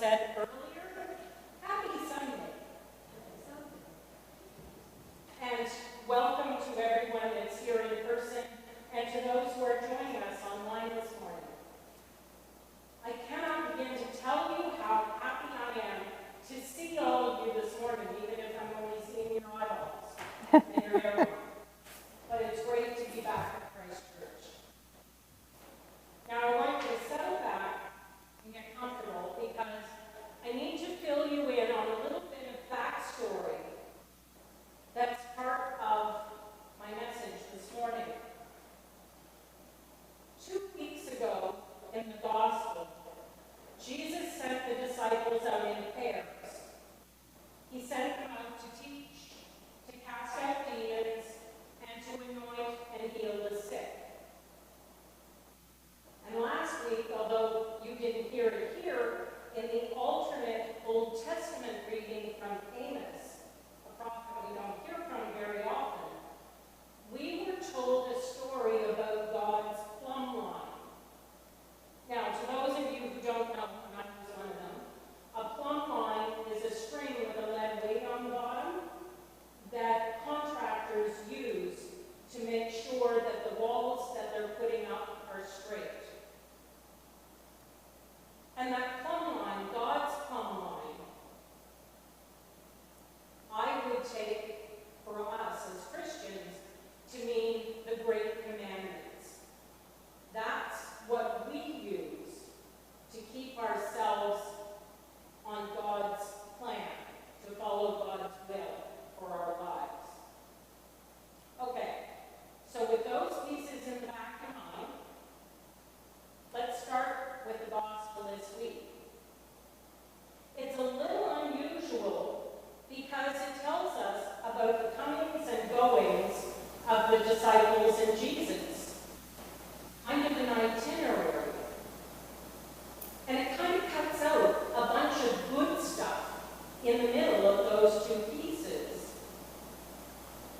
said earlier, happy Sunday. And welcome to everyone that's here in person and to those who are joining us online this morning. I cannot begin to tell you how happy I am to see all of you this morning, even if I'm only seeing your eyeballs and your hair. But it's great to be back at Christ Church. Now I want you to settle back and get comfortable because I need to fill you in on a little bit of backstory that's part of my message this morning. 2 weeks ago in the Gospel, Jesus sent the disciples out in pairs. He sent them out to teach, to cast out demons, and to anoint and heal the sick. And last week, although you didn't hear it here, in the alternate Old Testament reading from Amos, a prophet we don't hear from very often, we were told a story about God's plumb line. Now, to those of you who don't know, and I was one of them, a plumb line is a string with a lead weight on the bottom that contractors use to make sure that the walls that they're putting up are straight. And that plumb line, God's plumb line, I would take for us as Christians to mean the Great Commandments. That's what we use to keep ourselves on God's plan, to follow God's will for our lives. Okay, so with those pieces in the back of mind, let's start with the gospel this week. It's a little unusual because it tells us about the comings and goings of the disciples and Jesus. Kind of an itinerary. And it kind of cuts out a bunch of good stuff in the middle of those two pieces.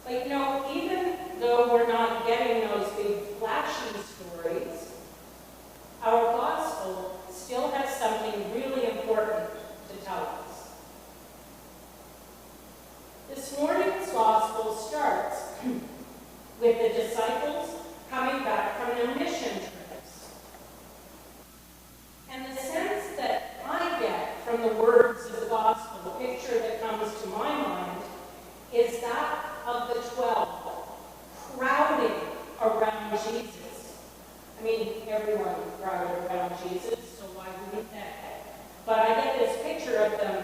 But even though we're not getting those big flashy stories, our gospel still has something really important to tell us. This morning's gospel starts with the disciples coming back from their mission trips. And the sense that I get from the words of the gospel, the picture that comes to my mind, is that of the 12 crowding around Jesus. I mean, everyone crowded around Jesus, so why wouldn't they? But I get this picture of them,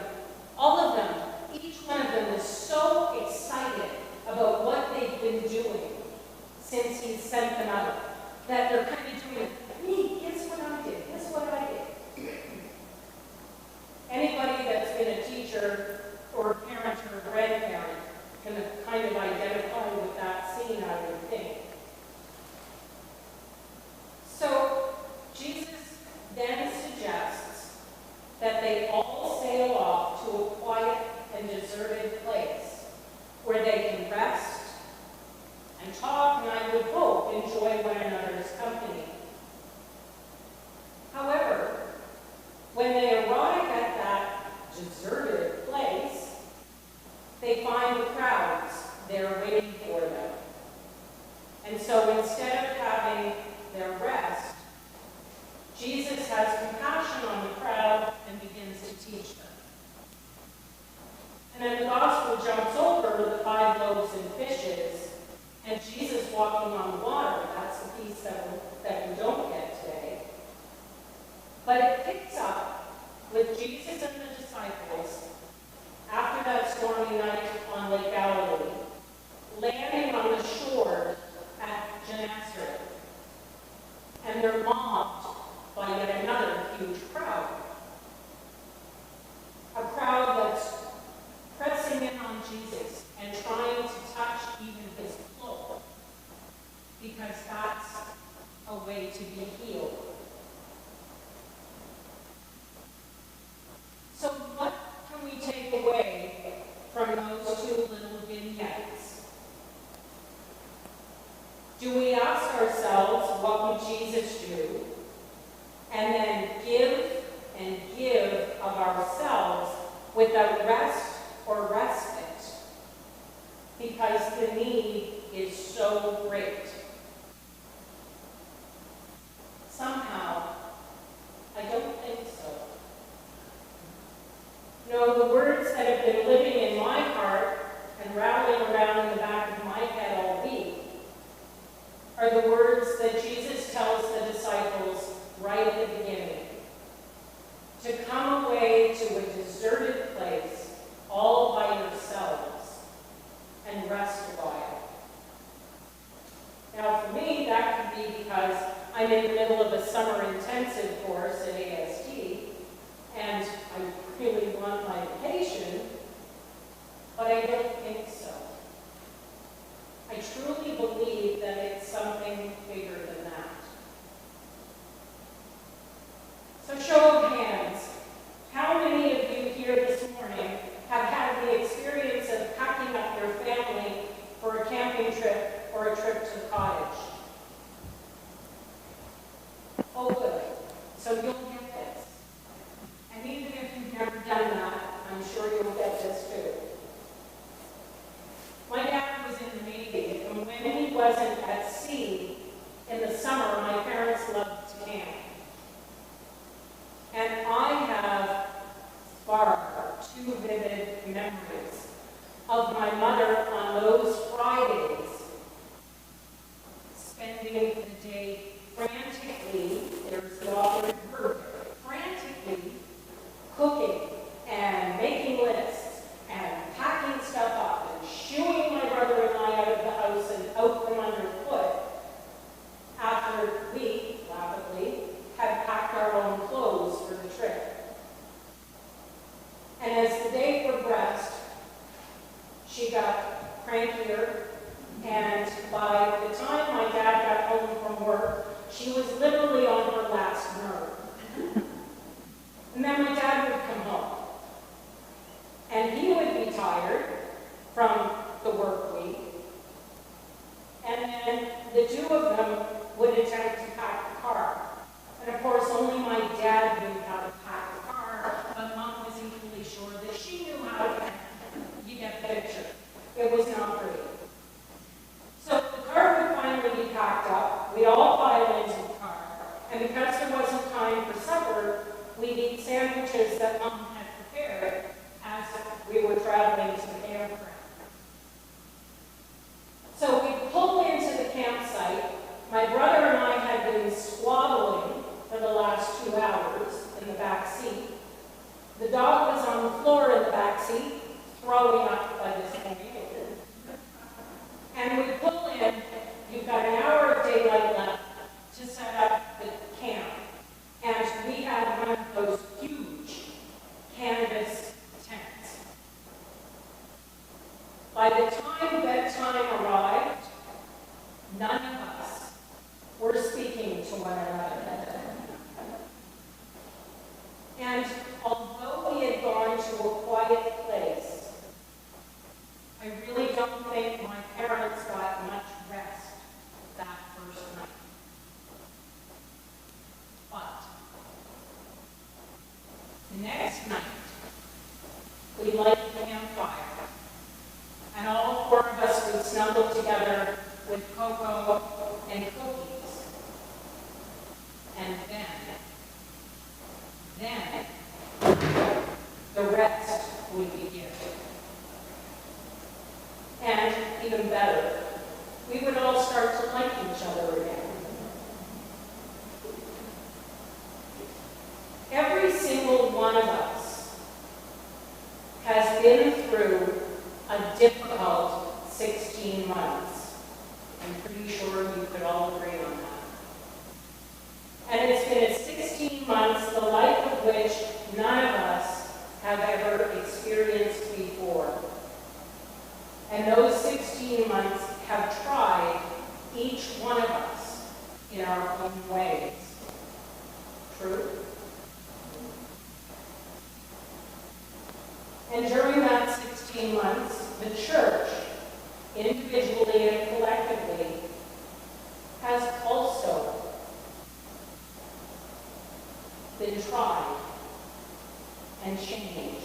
all of them, each one of them is so excited about what they've been doing since he sent them out, that they're kind of doing, me, guess what I did, guess what I did. Anybody that's been a teacher or a parent or a grandparent can kind of identify with that scene, I would think. So Jesus then suggests that they all sail off to a quiet and deserted place where they can rest and talk, and I would hope enjoy one another's company. However, when they arrive at that deserted place, they find the crowds there waiting for them. And so instead of having their rest, Jesus has compassion on the crowd and begins to teach them. And then the gospel jumps over the 5 loaves and fishes, and Jesus walking on the water. That's the piece that we don't get today. But it picks up with Jesus and the disciples after that stormy night on Lake Galilee, landing on the shore at Gennesaret. And they're mobbed by yet another huge crowd. A crowd that's pressing in on Jesus and trying to touch even his cloak, because that's a way to be healed. So what can we take away from those 2 little vignettes? Do we ask ourselves, what would Jesus do? And then give and give of our without rest or respite because the need is so great. Somehow, I don't think so. No, the words that have been living in my heart and rattling around in the back of my head all week are the words that Jesus tells the disciples right at the beginning. To come away to a deserted place all by yourselves and rest a while. Now for me, that could be because I'm in the middle of a summer intensive course at AST, and I really want my vacation, but I don't think so. I truly believe that it's something bigger than that. So show of hands, how many of you here this morning have had the experience of packing up your family for a camping trip or a trip to the cottage? Oh, good. So you'll get this. And even if you've never done that, I'm sure you'll get this too. My dad was in the Navy, and when he wasn't at sea in the summer, my parents loved to camp. And I have far too vivid memories of my mother on those Fridays spending the day frantically, there's the operative verb, frantically cooking and making lists and packing stuff up and shooing my brother and I out of the house and out from underfoot after we, laughably, had packed our own clothes for the trip. And as the day progressed, she got crankier, and by the time my dad got home from work, she was literally on her last nerve. And then my dad would come home, and he would be tired from the work week, and then the two of them would attempt to pack the car. And of course, only my dad knew how to pack the car, but Mom was equally sure that she knew how to pack. You get the picture. It was not pretty. So the car would finally be packed up. We'd all pile into the car. And because there wasn't time for supper, we'd eat sandwiches that Mom had prepared as we were traveling to the campground. So we'd pull into the campsite. My brother and I had been squabbling for the last 2 hours in the back seat. The dog was on the floor in the back seat, throwing up by this point. And we pull in, you've got an hour of daylight left to set up the camp. And we had one of those huge canvas tents. By the time bedtime arrived, none of us were speaking to one another. And although we had gone to a quiet place, I really don't think my parents got much rest that first night. But the next night, we lighted the campfire, and all four of us would snuggle together with cocoa and cookies. And then the rest would begin. And even better, we would all start to like each other again. Every single one of us has been through a difficult 16 months. I'm pretty sure you could all agree on that. And it's been a 16 months, the like of which none of us have ever experienced before. And those 16 months have tried each one of us in our own ways. True? And during that 16 months, the church, individually and collectively, has also been tried and changed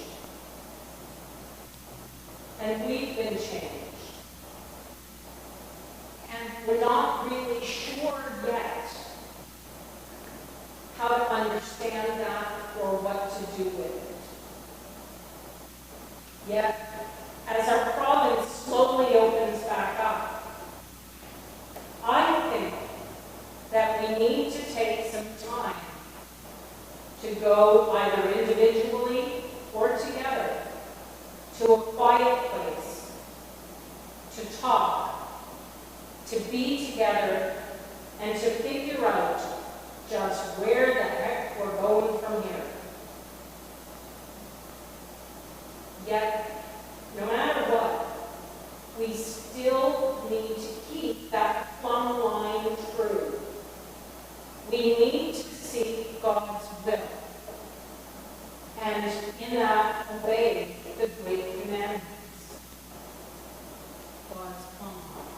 and we've been changed. And we're not really sure yet how to understand that or what to do with it. Yet, as our province slowly opens back up, I think that we need to take some time to go either individually or together to a quiet place, to talk, to be together, and to figure out just where the heck we're going from here. Yet, no matter what, we still need to keep that plumb line true. We need to seek God's will, and in that obey the great commandments. God's plumb line.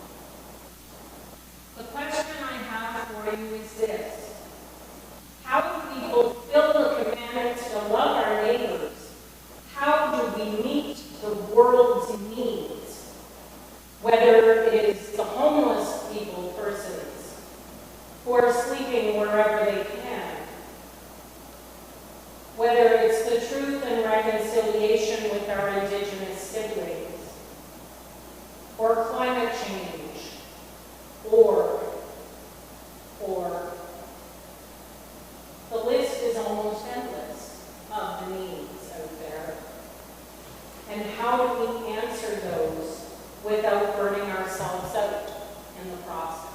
The question I have for you is this: how do we fulfill the commandments to love our neighbors? How do we meet the world's needs? Whether it is the homeless persons who are sleeping wherever they can, whether it's the truth and reconciliation with our Indigenous siblings, or climate change, or the list is almost endless of the needs out there. And how do we answer those without burning ourselves out in the process?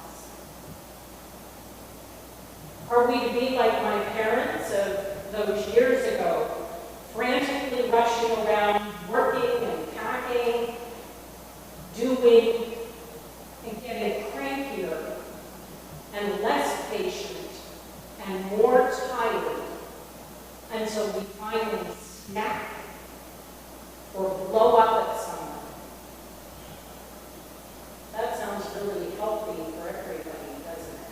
Are we to be like my parents of those years ago, frantically rushing around, working and packing, doing, and getting crankier and less patient and more tired until we finally snap or blow up at someone? That sounds really healthy for everybody, doesn't it?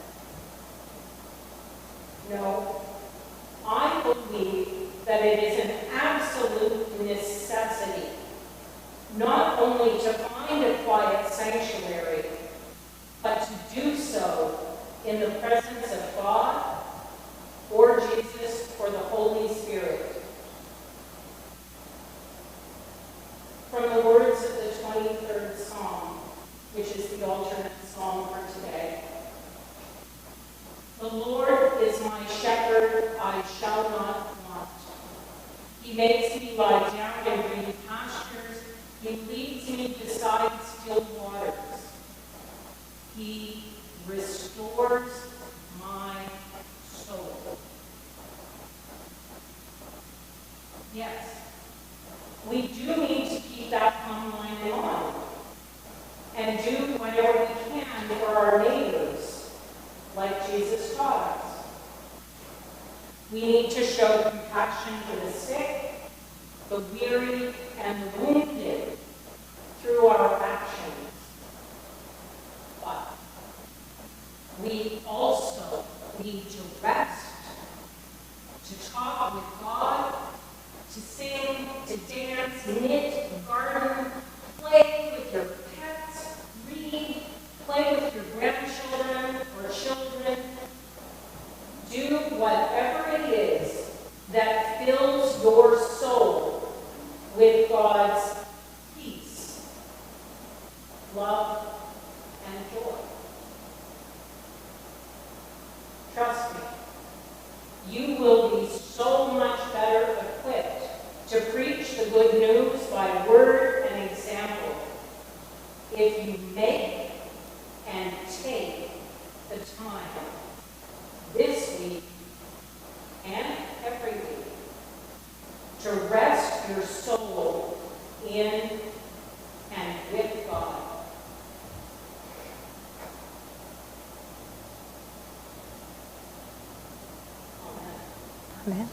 No, I believe that it is an absolute necessity not only to find a quiet sanctuary, but to do so in the presence of God, or Jesus, or the Holy Spirit. From the words of the 23rd Psalm, which is the alternate psalm for today. The Lord is my shepherd, I shall not want. He makes me lie down in green pastures. He leads me beside still waters. He restores my soul. Yes, we do need to keep that plumb line in mind and do whatever we can for our neighbors, like Jesus taught us. We need to show compassion for the sick, the weary, and the wounded through our actions. But we also need to rest, to talk with God, to sing, to dance, knit, garden, play with your pets, read, play with your grandchildren or children. Do whatever it is that fills your soul with God's peace, love, and joy. Trust me, you will be so much better equipped to preach the good news by word and example if you make and take the time this week and every week to rest your soul in and with God. Amen. Amen.